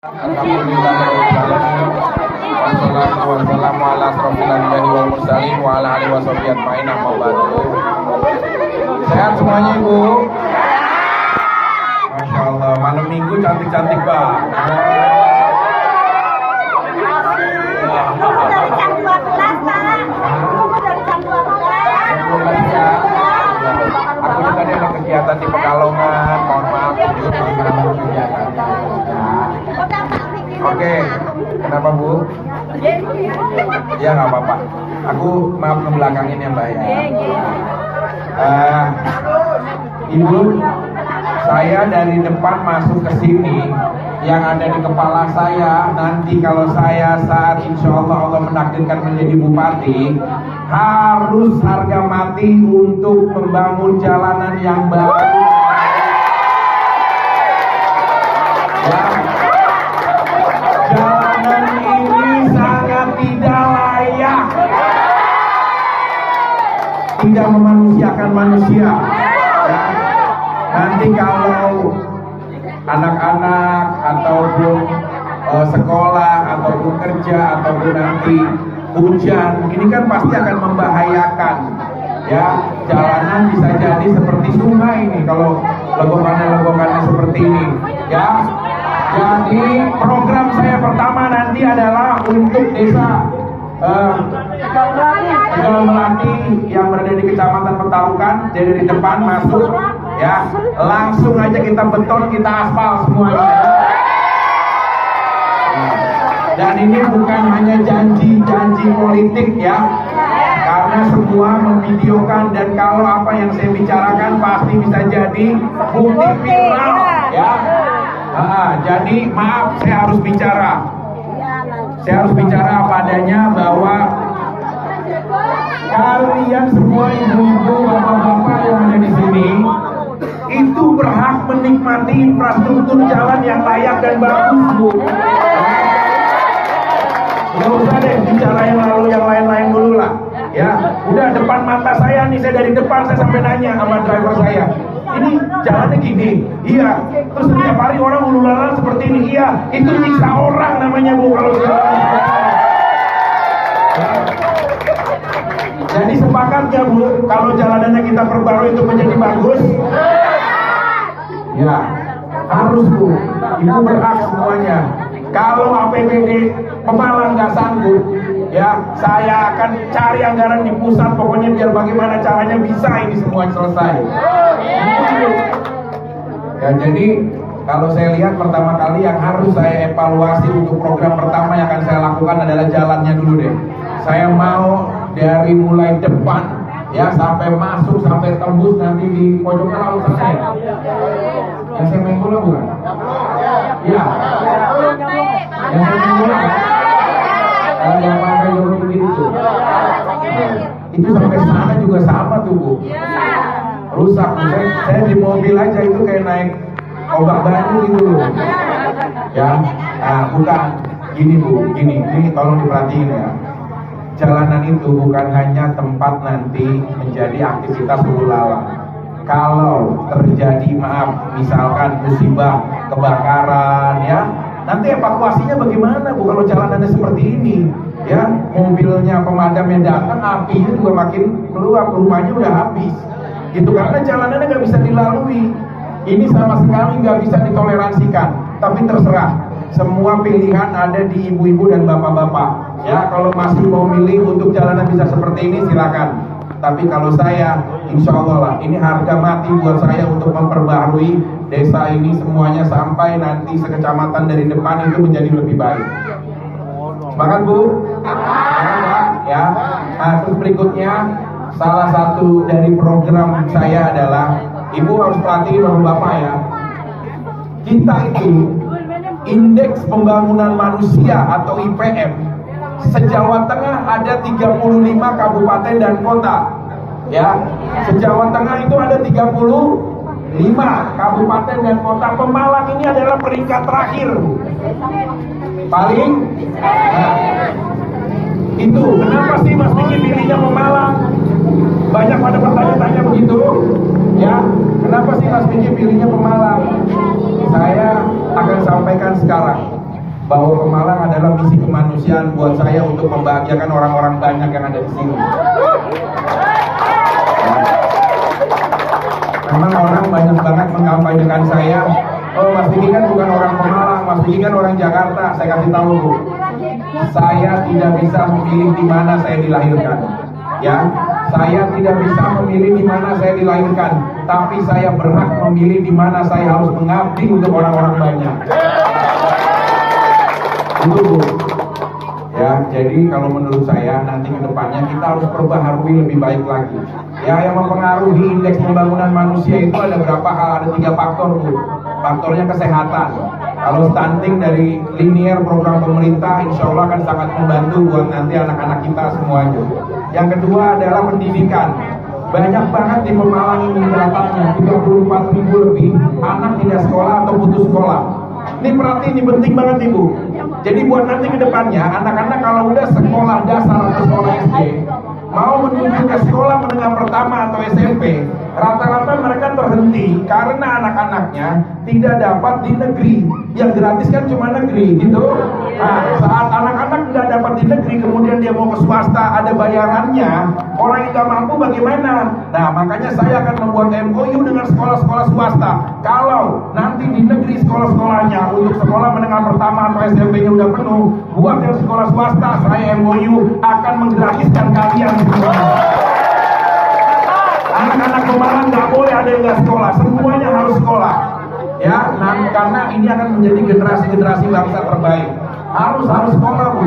Wassalamu ala asrofil anbiya'i wal mursalin wa ala alihi washabihi ajmain amma ba'du. Sehat semuanya Ibu? Masya Allah, malam minggu cantik-cantik Pak. Aku juga ada kegiatan di Pekalongan, mohon maaf. Oke, kenapa Bu? Ya nggak apa-apa. Aku maaf ngebelakangin ya Mbak ya. Ibu, saya dari depan masuk ke sini, yang ada di kepala saya nanti kalau saya saat insya Allah menakdirkan menjadi bupati, harus harga mati untuk membangun jalanan yang baru. Ya. Jalanan ini sangat tidak layak, tidak memanusiakan manusia. Ya. Nanti kalau anak-anak ataupun sekolah ataupun kerja ataupun nanti hujan, ini kan pasti akan membahayakan. Ya, jalanan bisa jadi seperti sungai ini kalau legokannya seperti ini. Ya. Jadi program saya pertama nanti adalah untuk desa Tegal Melati yang berada di Kecamatan Petarukan. Jadi dari depan masuk, ya langsung aja kita beton, kita aspal semuanya. Dan ini bukan hanya janji-janji politik ya, karena semua memvideokan dan kalau apa yang saya bicarakan pasti bisa jadi bukti viral ya. Jadi maaf, saya harus bicara. Saya harus bicara apa adanya bahwa kalian semua ibu-ibu, bapak-bapak yang ada di sini itu berhak menikmati infrastruktur jalan yang layak dan bagus, Bu. Nggak usah deh bicara yang lalu, yang lain-lain dulu lah. Ya, udah depan mata saya nih, saya dari depan saya sampai nanya sama driver saya. Ini jalannya gini, iya. Terus setiap hari orang ulu-lalang seperti ini, iya. Itu nyiksa orang namanya Bu kalau jadi sepakat ya Bu, kalau jalanannya kita perbarui itu menjadi bagus. Ya, harus Bu. Ibu berhak semuanya. Kalau APBD Pemalang nggak sanggup, ya saya akan cari anggaran di pusat. Pokoknya biar bagaimana caranya bisa ini semua selesai. Ya, jadi kalau saya lihat pertama kali yang harus saya evaluasi untuk program pertama yang akan saya lakukan adalah jalannya dulu deh. Saya mau dari mulai depan ya sampai masuk sampai tembus nanti di pojoknya laut sana ya. Yang saya main bola bukan? Iya. Yang saya main bola kan? Yang pakai jauh begitu. Itu sampai sana juga sama tuh Bu. Rusak. Saya di mobil aja itu kayak naik obak banyu gitu loh. Ya, nah bukan. Gini Bu, ini tolong diperhatiin ya. Jalanan itu bukan hanya tempat nanti menjadi aktivitas huru lalang. Kalau terjadi misalkan musibah kebakaran ya, nanti evakuasinya bagaimana Bu kalau jalanannya seperti ini? Ya, mobilnya pemadam yang datang, apinya juga makin keluar, rumahnya udah habis. Gitu karena jalanannya nggak bisa dilalui. Ini sama sekali nggak bisa ditoleransikan. Tapi terserah, semua pilihan ada di ibu-ibu dan bapak-bapak. Ya, kalau masih mau milih untuk jalanan bisa seperti ini silakan. Tapi kalau saya, insya Allah lah, ini harga mati buat saya untuk memperbaharui desa ini semuanya sampai nanti sekecamatan dari depan itu menjadi lebih baik. Semangat Bu? Semangat ya. Nah, terus berikutnya salah satu dari program saya adalah Ibu harus perhatiin bapak-bapak ya. Kita itu indeks pembangunan manusia atau IPM se-Jawa Tengah ada 35 kabupaten dan kota. Ya, se-Jawa Tengah itu ada 35 kabupaten dan kota. Pemalang ini adalah peringkat terakhir. Paling itu. Kenapa sih Mas Diki pilihnya Pemalang? Banyak pada bertanya-tanya begitu. Ya, kenapa sih Mas Diki pilihnya Pemalang? Saya akan sampaikan sekarang. bahwa Pemalang adalah misi kemanusiaan buat saya untuk membahagiakan orang-orang banyak yang ada di sini. Memang orang banyak banget mengkampanyekan saya, oh Mas Diki kan bukan orang Pemalang, Mas Diki kan orang Jakarta. Saya kasih tahu Bu, saya tidak bisa memilih di mana saya dilahirkan. Ya, saya tidak bisa memilih di mana saya dilahirkan, tapi saya berhak memilih di mana saya harus mengabdi untuk orang-orang banyak. Itu Bu. Ya, jadi kalau menurut saya nanti ke depannya kita harus perbaharui lebih baik lagi. Ya, yang mempengaruhi indeks pembangunan manusia itu ada berapa hal, ada 3 faktor Bu. Faktornya kesehatan. Kalau stunting dari linear program pemerintah, insya Allah akan sangat membantu buat nanti anak-anak kita semuanya. Yang kedua adalah pendidikan. Banyak banget di Pemalang ini datanya, 34.000 lebih anak tidak sekolah atau putus sekolah. Ini berarti ini penting banget Ibu. Jadi buat nanti ke depannya, anak-anak kalau udah sekolah dasar atau sekolah SD, mau menuju ke sekolah menengah pertama atau SMP, rata-rata mereka terhenti karena anak-anaknya tidak dapat di negeri. Yang gratis kan cuma negeri, gitu. Nah, saat anak-anak tidak dapat di negeri, kemudian dia mau ke swasta, ada bayarannya, orang yang tidak mampu bagaimana? Nah, makanya saya akan membuat MOU dengan sekolah-sekolah swasta. Kalau nanti di negeri sekolah-sekolahnya untuk sekolah menengah pertama atau SMP-nya udah penuh, buat yang sekolah swasta, saya MOU akan menggratiskan kalian semua. Anak-anak Pemalang nggak boleh ada yang nggak sekolah, semuanya harus sekolah. Ya, nah, karena ini akan menjadi generasi-generasi bangsa terbaik. Harus sekolah Bu.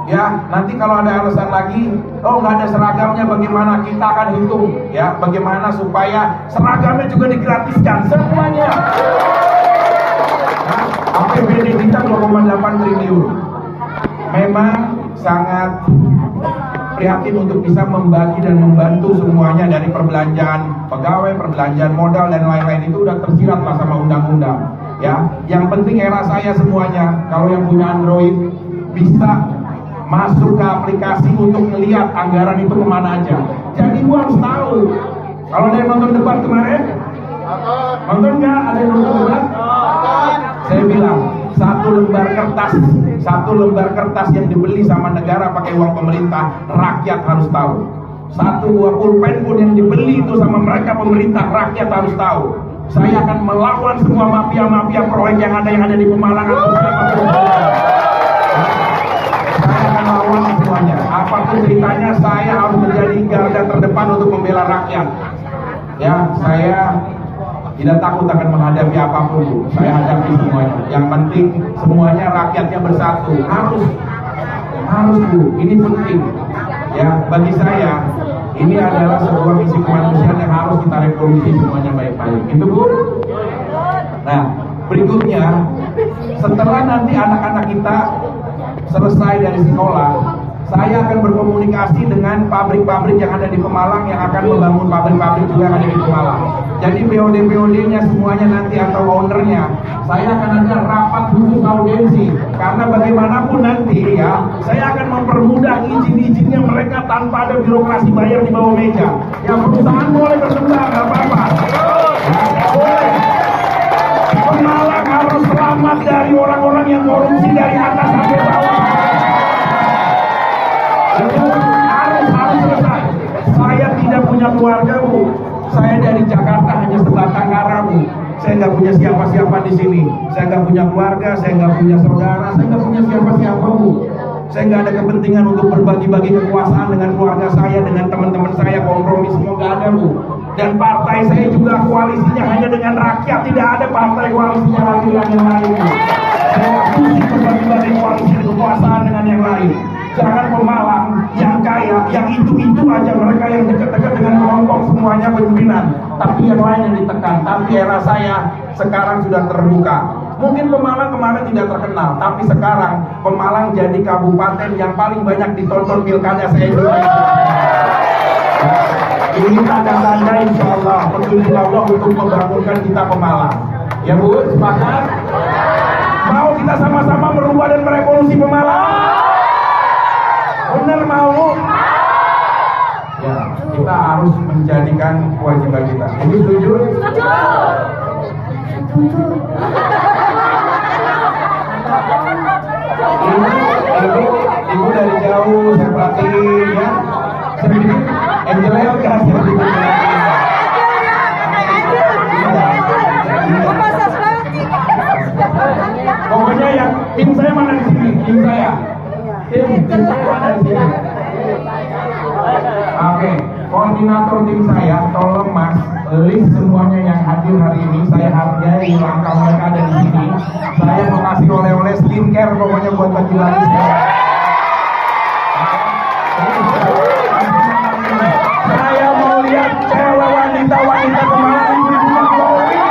Ya, nanti kalau ada alasan lagi, oh nggak ada seragamnya, bagaimana, kita akan hitung ya, bagaimana supaya seragamnya juga digratiskan semuanya. Nah, APBD kita 2,8 triliun. Memang sangat prihatin untuk bisa membagi dan membantu semuanya, dari perbelanjaan pegawai, perbelanjaan modal dan lain-lain itu udah tersirat lah sama undang-undang. Ya, yang penting era saya semuanya, kalau yang punya Android bisa masuk ke aplikasi untuk melihat anggaran itu kemana aja. Jadi gua harus tahu. Kalau ada yang nonton debat kemarin, nonton nggak? Ada yang nonton debat? Saya bilang satu lembar kertas yang dibeli sama negara pakai uang pemerintah, rakyat harus tahu. Satu buah pulpen pun yang dibeli itu sama mereka pemerintah, rakyat harus tahu. Saya akan melawan semua mafia-mafia proyek yang ada di Pemalang atau siapapun. Saya akan lawan semuanya. Apapun ceritanya, saya harus menjadi garda terdepan untuk membela rakyat. Ya, saya tidak takut akan menghadapi apapun Bu. Saya hadapi semuanya. Yang penting semuanya rakyatnya bersatu. Harus Bu. Ini penting. Ya, bagi saya ini adalah sebuah misi kemanusiaan yang harus kita revolusi semuanya baik-baik. Itu Bu. Nah, berikutnya setelah nanti anak-anak kita selesai dari sekolah, saya akan berkomunikasi dengan pabrik-pabrik yang ada di Pemalang yang akan membangun pabrik-pabrik juga yang ada di Pemalang. Jadi POD-POD-nya semuanya nanti atau ownernya, saya akan ada rapat khusus audiensi. Karena bagaimanapun nanti ya, saya akan mempermudah izin-izinnya mereka tanpa ada birokrasi bayar di bawah meja. Ya, perusahaan boleh berkembang, nggak apa-apa. Ya, boleh. Pemalang harus selamat dari orang-orang yang korupsi dari atas sampai bawah. Itu harus selesai. Saya tidak punya keluarga Bu. Saya dari Jakarta hanya sebatang kara Bu. Saya nggak punya siapa-siapa di sini. Saya nggak punya keluarga, saya nggak punya saudara, saya nggak punya siapa-siapa Bu. Saya nggak ada kepentingan untuk berbagi-bagi kekuasaan dengan keluarga saya, dengan teman-teman saya, kompromi semua nggak ada Bu. Dan partai saya juga koalisinya hanya dengan rakyat, tidak ada partai koalisinya lagi dengan yang lain Bu. Saya nggak pusing berbagi-bagi koalisi kekuasaan dengan yang lain. Jangan Pemalang yang kaya, yang itu-itu aja, mereka yang dekat-dekat dengan kelompok semuanya pimpinan, tapi yang lain yang ditekan. Tapi era saya sekarang sudah terbuka. Mungkin Pemalang kemarin tidak terkenal, tapi sekarang Pemalang jadi kabupaten yang paling banyak ditonton pilkada se-Indonesia. Ini tanda-tanda insya Allah petunjuk Allah untuk membangunkan kita Pemalang. Ya Bu, sepakat? Mau kita sama-sama merubah dan merevolusi Pemalang? Benar mau? Ya, kita harus menjadikan kewajiban kita. Ini setuju? Setuju. jauh saya perhatiin ya. Sedikit Angel kasih sedikit. Pokoknya yang tim saya mana di sini? Tim saya. Tim saya mana di sini? Oke, koordinator tim saya, tolong Mas, list semuanya yang hadir hari ini. Saya hargai langkah mereka ada di sini. Saya mau kasih oleh-oleh skincare pokoknya buat bagi lagi. Saya mau lihat cewek wanita kemarin ibu-ibunya glowing.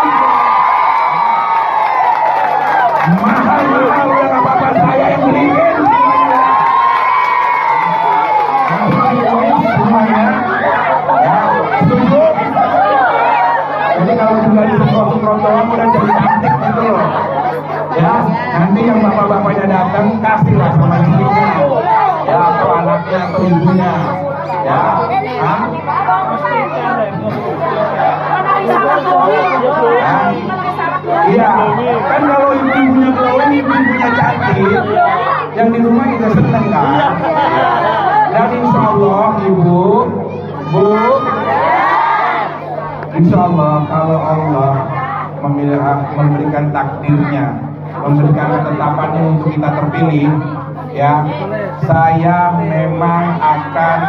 Mahal-mahal ya nggak apa-apa, saya yang beliin. Semuanya, ya, setuju. Jadi kalau juga di semprot doang udah jadi cantik gitu loh. Ya, nanti yang bapak-bapaknya datang kasihlah sama istrinya, ya atau anaknya atau ibunya, ya. Iya, kan kalau ibu-ibunya glowing, ibu-ibunya cantik, yang di rumah juga seneng kan? Dan insya Allah ibu, bu, insya Allah kalau Allah memberikan takdirnya, memberikan ketetapannya untuk kita terpilih, ya, saya memang akan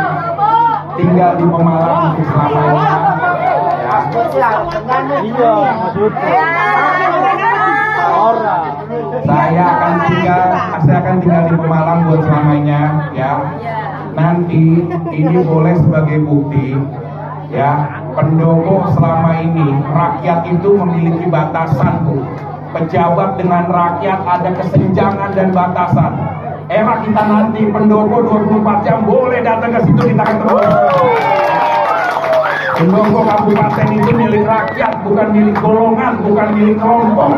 tinggal di Pemalang untuk selamanya. Saya akan tinggal di Pemalang buat selamanya, ya. Nanti ini boleh sebagai bukti, ya. Pendopo selama ini rakyat itu memiliki batasan, Bu. Pejabat dengan rakyat ada kesenjangan dan batasan. Era kita nanti pendopo 24 jam boleh datang ke situ kita ketemu. Pendopo kabupaten itu milik rakyat, bukan milik golongan, bukan milik kelompok.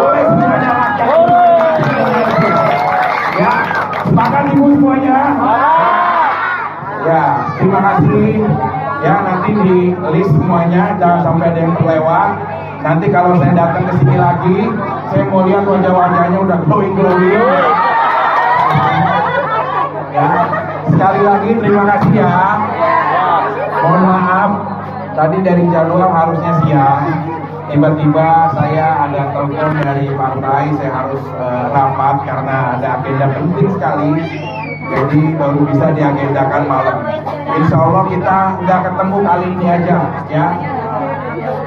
Boleh semuanya rakyat. Ya, sepakat ibu semuanya. Ya, terima kasih. Ya, nanti di list semuanya, jangan sampai ada yang terlewat. Nanti kalau saya datang ke sini lagi, saya mau lihat wajah-wajahnya udah glowing. Ya, sekali lagi terima kasih ya. Mohon maaf, tadi dari jadwal harusnya siang. Tiba-tiba saya ada telepon dari partai, saya harus rapat karena ada agenda penting sekali. Jadi baru bisa diagendakan malam. Insya Allah kita nggak ketemu kali ini aja, ya.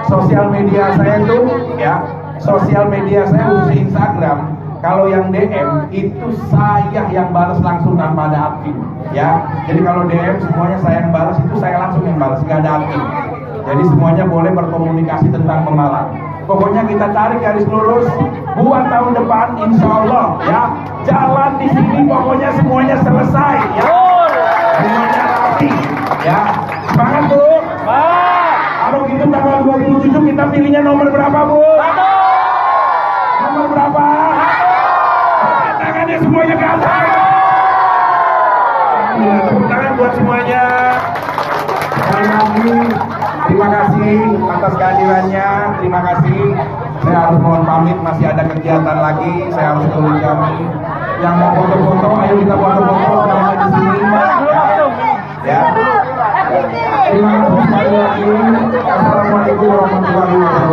Sosial media saya tuh, ya, sosial media saya khusus Instagram. Kalau yang DM itu saya yang balas langsung tanpa ada admin, ya. Jadi kalau DM semuanya saya yang balas, itu saya langsung yang balas, nggak ada admin. Jadi semuanya boleh berkomunikasi tentang Pemalang. Pokoknya kita tarik garis lurus buat tahun depan, insya Allah, ya. Jalan di sini pokoknya semuanya selesai, ya. Semuanya rapi, ya. Semangat, Bu. Kalau gitu tanggal 27 kita pilihnya nomor berapa, Bu? Nomor berapa? Tangannya semuanya ke atas. Tepuk tangan buat semuanya. Sekali lagi terima kasih atas kehadirannya. Terima kasih. Saya harus mohon pamit, masih ada kegiatan lagi. Saya harus turun kami. Yang mau foto-foto, ayo kita foto-foto semuanya di sini. Ya. Terima kasih sekali lagi. Assalamualaikum warahmatullahi wabarakatuh.